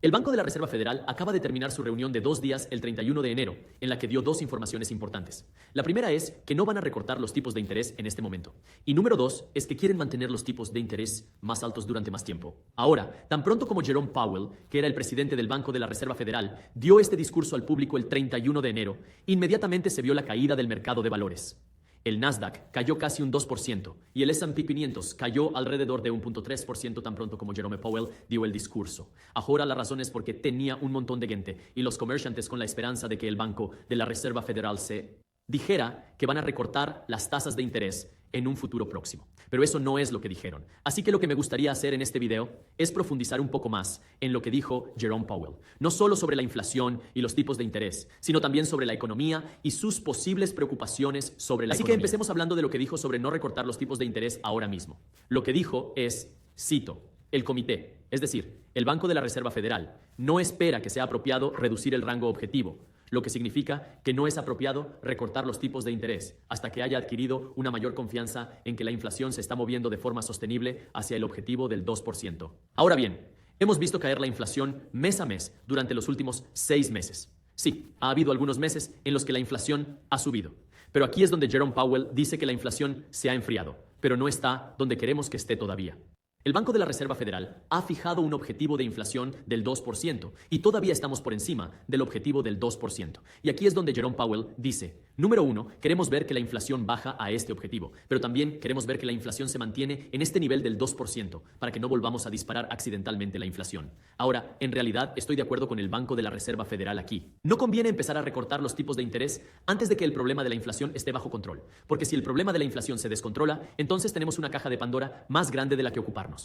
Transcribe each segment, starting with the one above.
El Banco de la Reserva Federal acaba de terminar su reunión de 2 días el 31 de enero, en la que dio dos informaciones importantes. La primera es que no van a recortar los tipos de interés en este momento. Y número dos es que quieren mantener los tipos de interés más altos durante más tiempo. Ahora, tan pronto como Jerome Powell, que era el presidente del Banco de la Reserva Federal, dio este discurso al público el 31 de enero, inmediatamente se vio la caída del mercado de valores. El Nasdaq cayó casi un 2% y el S&P 500 cayó alrededor de 1.3% tan pronto como Jerome Powell dio el discurso. Ahora la razón es porque tenía un montón de gente y los comerciantes con la esperanza de que el Banco de la Reserva Federal se dijera que van a recortar las tasas de interés en un futuro próximo. Pero eso no es lo que dijeron. Así que lo que me gustaría hacer en este video es profundizar un poco más en lo que dijo Jerome Powell. No solo sobre la inflación y los tipos de interés, sino también sobre la economía y sus posibles preocupaciones sobre la economía. Así que empecemos hablando de lo que dijo sobre no recortar los tipos de interés ahora mismo. Lo que dijo es, cito, el comité, es decir, el Banco de la Reserva Federal, no espera que sea apropiado reducir el rango objetivo, lo que significa que no es apropiado recortar los tipos de interés hasta que haya adquirido una mayor confianza en que la inflación se está moviendo de forma sostenible hacia el objetivo del 2%. Ahora bien, hemos visto caer la inflación mes a mes durante los últimos 6 meses. Sí, ha habido algunos meses en los que la inflación ha subido, pero aquí es donde Jerome Powell dice que la inflación se ha enfriado, pero no está donde queremos que esté todavía. El Banco de la Reserva Federal ha fijado un objetivo de inflación del 2% y todavía estamos por encima del objetivo del 2%. Y aquí es donde Jerome Powell dice, número 1, queremos ver que la inflación baja a este objetivo, pero también queremos ver que la inflación se mantiene en este nivel del 2% para que no volvamos a disparar accidentalmente la inflación. Ahora, en realidad estoy de acuerdo con el Banco de la Reserva Federal aquí. No conviene empezar a recortar los tipos de interés antes de que el problema de la inflación esté bajo control, porque si el problema de la inflación se descontrola, entonces tenemos una caja de Pandora más grande de la que ocuparnos.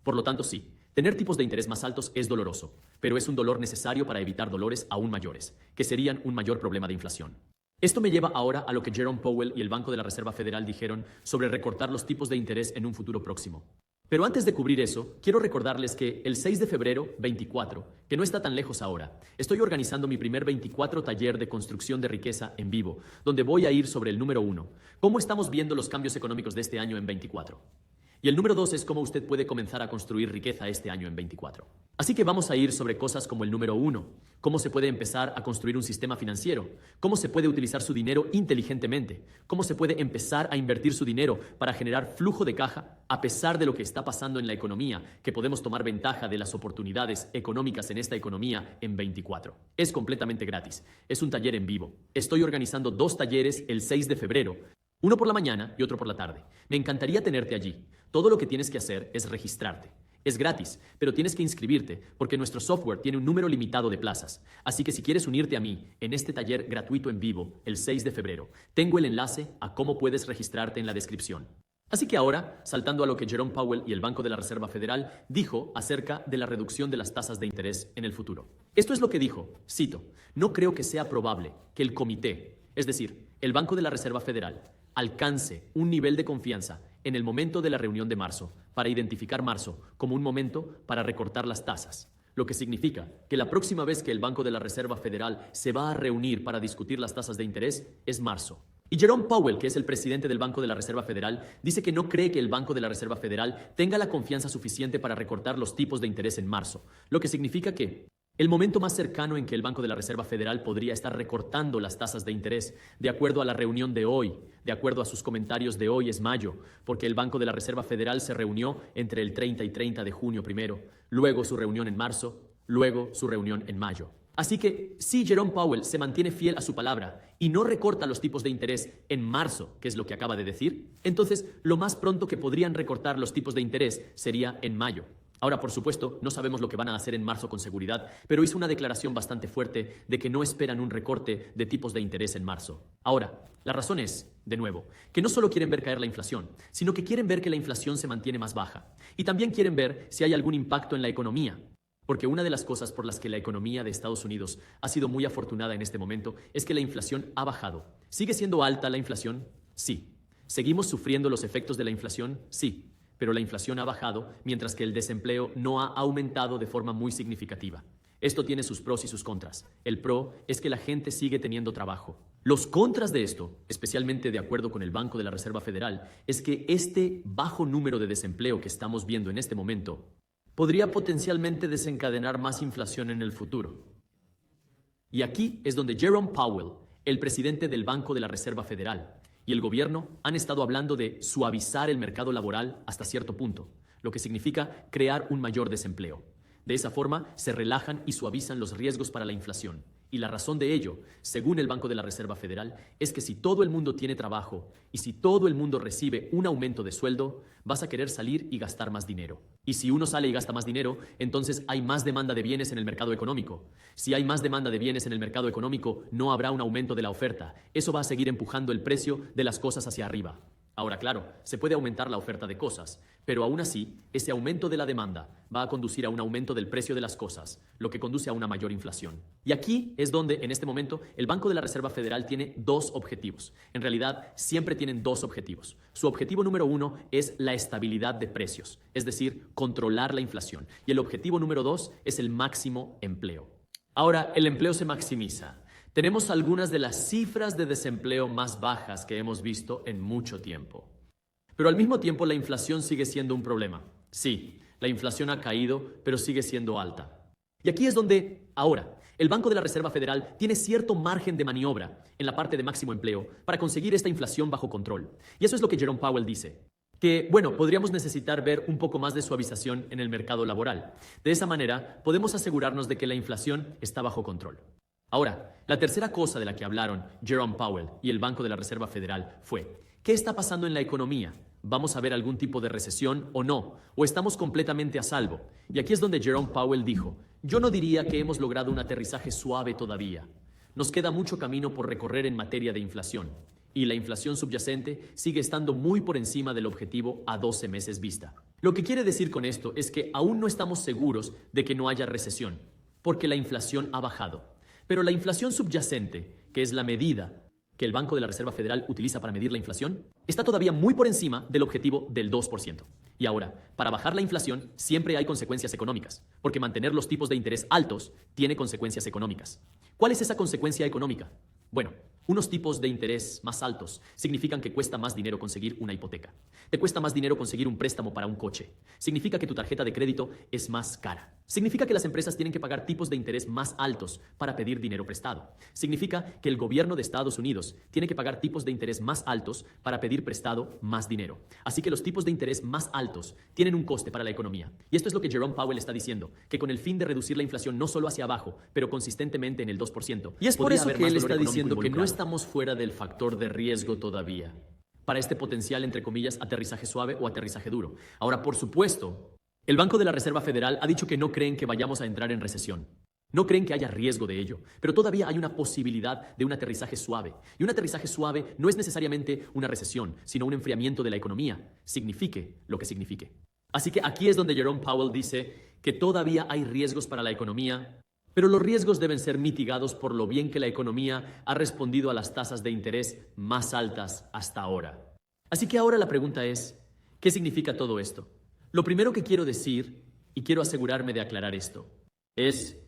Por lo tanto, sí, tener tipos de interés más altos es doloroso, pero es un dolor necesario para evitar dolores aún mayores, que serían un mayor problema de inflación. Esto me lleva ahora a lo que Jerome Powell y el Banco de la Reserva Federal dijeron sobre recortar los tipos de interés en un futuro próximo. Pero antes de cubrir eso, quiero recordarles que el 6 de febrero 24, que no está tan lejos ahora, estoy organizando mi primer 24 taller de construcción de riqueza en vivo, donde voy a ir sobre el número 1, cómo estamos viendo los cambios económicos de este año en 24. Y el número 2 es cómo usted puede comenzar a construir riqueza este año en 24. Así que vamos a ir sobre cosas como el número 1, cómo se puede empezar a construir un sistema financiero, cómo se puede utilizar su dinero inteligentemente, cómo se puede empezar a invertir su dinero para generar flujo de caja a pesar de lo que está pasando en la economía, que podemos tomar ventaja de las oportunidades económicas en esta economía en 24. Es completamente gratis, es un taller en vivo. Estoy organizando 2 talleres el 6 de febrero. Uno por la mañana y otro por la tarde. Me encantaría tenerte allí. Todo lo que tienes que hacer es registrarte. Es gratis, pero tienes que inscribirte porque nuestro software tiene un número limitado de plazas. Así que si quieres unirte a mí en este taller gratuito en vivo el 6 de febrero, tengo el enlace a cómo puedes registrarte en la descripción. Así que ahora, saltando a lo que Jerome Powell y el Banco de la Reserva Federal dijo acerca de la reducción de las tasas de interés en el futuro. Esto es lo que dijo, cito, no creo que sea probable que el comité, es decir, el Banco de la Reserva Federal, alcance un nivel de confianza en el momento de la reunión de marzo para identificar marzo como un momento para recortar las tasas. Lo que significa que la próxima vez que el Banco de la Reserva Federal se va a reunir para discutir las tasas de interés es marzo. Y Jerome Powell, que es el presidente del Banco de la Reserva Federal, dice que no cree que el Banco de la Reserva Federal tenga la confianza suficiente para recortar los tipos de interés en marzo, lo que significa que el momento más cercano en que el Banco de la Reserva Federal podría estar recortando las tasas de interés, de acuerdo a la reunión de hoy, de acuerdo a sus comentarios de hoy, es mayo, porque el Banco de la Reserva Federal se reunió entre el 30 y 30 de junio primero, luego su reunión en marzo, luego su reunión en mayo. Así que si Jerome Powell se mantiene fiel a su palabra y no recorta los tipos de interés en marzo, que es lo que acaba de decir, entonces lo más pronto que podrían recortar los tipos de interés sería en mayo. Ahora, por supuesto, no sabemos lo que van a hacer en marzo con seguridad, pero hizo una declaración bastante fuerte de que no esperan un recorte de tipos de interés en marzo. Ahora, la razón es, de nuevo, que no solo quieren ver caer la inflación, sino que quieren ver que la inflación se mantiene más baja. Y también quieren ver si hay algún impacto en la economía. Porque una de las cosas por las que la economía de Estados Unidos ha sido muy afortunada en este momento es que la inflación ha bajado. ¿Sigue siendo alta la inflación? Sí. ¿Seguimos sufriendo los efectos de la inflación? Sí. Pero la inflación ha bajado, mientras que el desempleo no ha aumentado de forma muy significativa. Esto tiene sus pros y sus contras. El pro es que la gente sigue teniendo trabajo. Los contras de esto, especialmente de acuerdo con el Banco de la Reserva Federal, es que este bajo número de desempleo que estamos viendo en este momento podría potencialmente desencadenar más inflación en el futuro. Y aquí es donde Jerome Powell, el presidente del Banco de la Reserva Federal, y el gobierno han estado hablando de suavizar el mercado laboral hasta cierto punto, lo que significa crear un mayor desempleo. De esa forma, se relajan y suavizan los riesgos para la inflación. Y la razón de ello, según el Banco de la Reserva Federal, es que si todo el mundo tiene trabajo y si todo el mundo recibe un aumento de sueldo, vas a querer salir y gastar más dinero. Y si uno sale y gasta más dinero, entonces hay más demanda de bienes en el mercado económico. Si hay más demanda de bienes en el mercado económico, no habrá un aumento de la oferta. Eso va a seguir empujando el precio de las cosas hacia arriba. Ahora, claro, se puede aumentar la oferta de cosas, pero aún así, ese aumento de la demanda va a conducir a un aumento del precio de las cosas, lo que conduce a una mayor inflación. Y aquí es donde, en este momento, el Banco de la Reserva Federal tiene dos objetivos. En realidad, siempre tienen dos objetivos. Su objetivo número uno es la estabilidad de precios, es decir, controlar la inflación. Y el objetivo número dos es el máximo empleo. Ahora, el empleo se maximiza. Tenemos algunas de las cifras de desempleo más bajas que hemos visto en mucho tiempo. Pero al mismo tiempo la inflación sigue siendo un problema. Sí, la inflación ha caído, pero sigue siendo alta. Y aquí es donde, ahora, el Banco de la Reserva Federal tiene cierto margen de maniobra en la parte de máximo empleo para conseguir esta inflación bajo control. Y eso es lo que Jerome Powell dice. Que, bueno, podríamos necesitar ver un poco más de suavización en el mercado laboral. De esa manera, podemos asegurarnos de que la inflación está bajo control. Ahora, la tercera cosa de la que hablaron Jerome Powell y el Banco de la Reserva Federal fue, ¿qué está pasando en la economía? ¿Vamos a ver algún tipo de recesión o no? ¿O estamos completamente a salvo? Y aquí es donde Jerome Powell dijo, yo no diría que hemos logrado un aterrizaje suave todavía. Nos queda mucho camino por recorrer en materia de inflación. Y la inflación subyacente sigue estando muy por encima del objetivo a 12 meses vista. Lo que quiere decir con esto es que aún no estamos seguros de que no haya recesión, porque la inflación ha bajado. Pero la inflación subyacente, que es la medida que el Banco de la Reserva Federal utiliza para medir la inflación, está todavía muy por encima del objetivo del 2%. Y ahora, para bajar la inflación siempre hay consecuencias económicas, porque mantener los tipos de interés altos tiene consecuencias económicas. ¿Cuál es esa consecuencia económica? Bueno, unos tipos de interés más altos significan que cuesta más dinero conseguir una hipoteca. Te cuesta más dinero conseguir un préstamo para un coche. Significa que tu tarjeta de crédito es más cara. Significa que las empresas tienen que pagar tipos de interés más altos para pedir dinero prestado. Significa que el gobierno de Estados Unidos tiene que pagar tipos de interés más altos para pedir prestado más dinero. Así que los tipos de interés más altos tienen un coste para la economía. Y esto es lo que Jerome Powell está diciendo, que con el fin de reducir la inflación no solo hacia abajo, pero consistentemente en el 2%. Y es por eso que él está diciendo que no estamos fuera del factor de riesgo todavía para este potencial, entre comillas, aterrizaje suave o aterrizaje duro. Ahora, por supuesto, el Banco de la Reserva Federal ha dicho que no creen que vayamos a entrar en recesión. No creen que haya riesgo de ello, pero todavía hay una posibilidad de un aterrizaje suave. Y un aterrizaje suave no es necesariamente una recesión, sino un enfriamiento de la economía, signifique lo que signifique. Así que aquí es donde Jerome Powell dice que todavía hay riesgos para la economía, pero los riesgos deben ser mitigados por lo bien que la economía ha respondido a las tasas de interés más altas hasta ahora. Así que ahora la pregunta es, ¿qué significa todo esto? Lo primero que quiero decir, y quiero asegurarme de aclarar esto, es,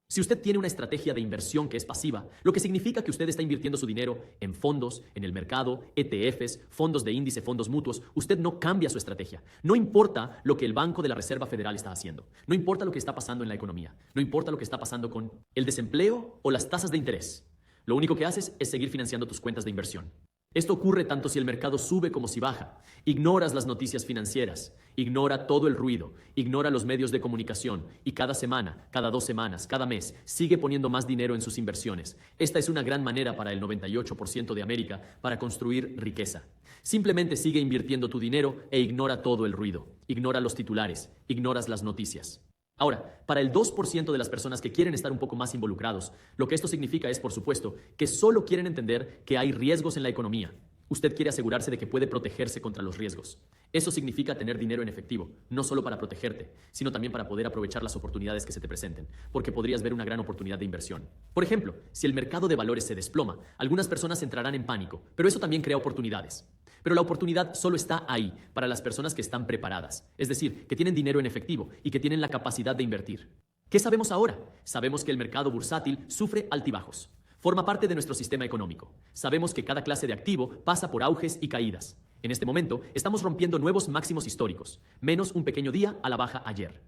si usted tiene una estrategia de inversión que es pasiva, lo que significa que usted está invirtiendo su dinero en fondos, en el mercado, ETFs, fondos de índice, fondos mutuos, usted no cambia su estrategia. No importa lo que el Banco de la Reserva Federal está haciendo. No importa lo que está pasando en la economía. No importa lo que está pasando con el desempleo o las tasas de interés. Lo único que haces es seguir financiando tus cuentas de inversión. Esto ocurre tanto si el mercado sube como si baja. Ignoras las noticias financieras, ignora todo el ruido, ignora los medios de comunicación y cada semana, cada 2 semanas, cada mes, sigue poniendo más dinero en sus inversiones. Esta es una gran manera para el 98% de América para construir riqueza. Simplemente sigue invirtiendo tu dinero e ignora todo el ruido, ignora los titulares, ignoras las noticias. Ahora, para el 2% de las personas que quieren estar un poco más involucrados, lo que esto significa es, por supuesto, que solo quieren entender que hay riesgos en la economía. Usted quiere asegurarse de que puede protegerse contra los riesgos. Eso significa tener dinero en efectivo, no solo para protegerte, sino también para poder aprovechar las oportunidades que se te presenten, porque podrías ver una gran oportunidad de inversión. Por ejemplo, si el mercado de valores se desploma, algunas personas entrarán en pánico, pero eso también crea oportunidades. Pero la oportunidad solo está ahí para las personas que están preparadas, es decir, que tienen dinero en efectivo y que tienen la capacidad de invertir. ¿Qué sabemos ahora? Sabemos que el mercado bursátil sufre altibajos. Forma parte de nuestro sistema económico. Sabemos que cada clase de activo pasa por auges y caídas. En este momento estamos rompiendo nuevos máximos históricos, menos un pequeño día a la baja ayer.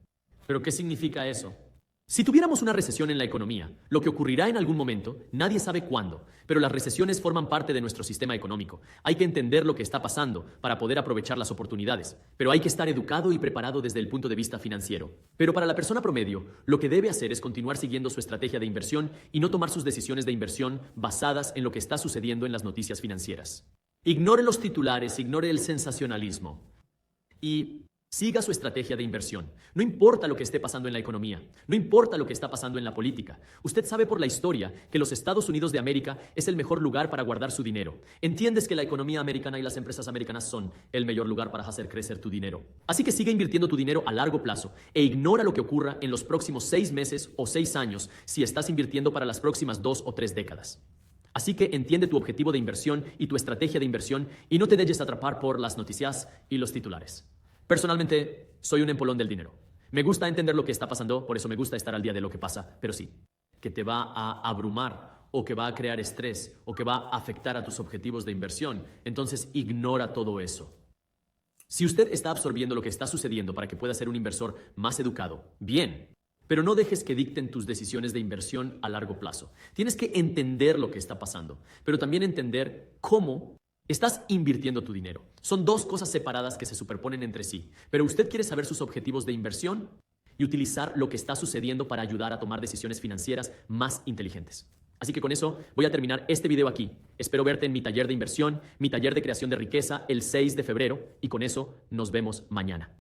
¿Pero qué significa eso? Si tuviéramos una recesión en la economía, lo que ocurrirá en algún momento, nadie sabe cuándo, pero las recesiones forman parte de nuestro sistema económico. Hay que entender lo que está pasando para poder aprovechar las oportunidades, pero hay que estar educado y preparado desde el punto de vista financiero. Pero para la persona promedio, lo que debe hacer es continuar siguiendo su estrategia de inversión y no tomar sus decisiones de inversión basadas en lo que está sucediendo en las noticias financieras. Ignore los titulares, ignore el sensacionalismo y siga su estrategia de inversión. No importa lo que esté pasando en la economía, no importa lo que está pasando en la política. Usted sabe por la historia que los Estados Unidos de América es el mejor lugar para guardar su dinero. Entiendes que la economía americana y las empresas americanas son el mejor lugar para hacer crecer tu dinero. Así que sigue invirtiendo tu dinero a largo plazo e ignora lo que ocurra en los próximos 6 meses o 6 años si estás invirtiendo para las próximas 2 o 3 décadas. Así que entiende tu objetivo de inversión y tu estrategia de inversión y no te dejes atrapar por las noticias y los titulares. Personalmente, soy un empolón del dinero. Me gusta entender lo que está pasando, por eso me gusta estar al día de lo que pasa, pero sí, que te va a abrumar o que va a crear estrés o que va a afectar a tus objetivos de inversión, entonces ignora todo eso. Si usted está absorbiendo lo que está sucediendo para que pueda ser un inversor más educado, bien, pero no dejes que dicten tus decisiones de inversión a largo plazo. Tienes que entender lo que está pasando, pero también entender cómo estás invirtiendo tu dinero. Son dos cosas separadas que se superponen entre sí, pero usted quiere saber sus objetivos de inversión y utilizar lo que está sucediendo para ayudar a tomar decisiones financieras más inteligentes. Así que con eso voy a terminar este video aquí. Espero verte en mi taller de inversión, mi taller de creación de riqueza el 6 de febrero y con eso nos vemos mañana.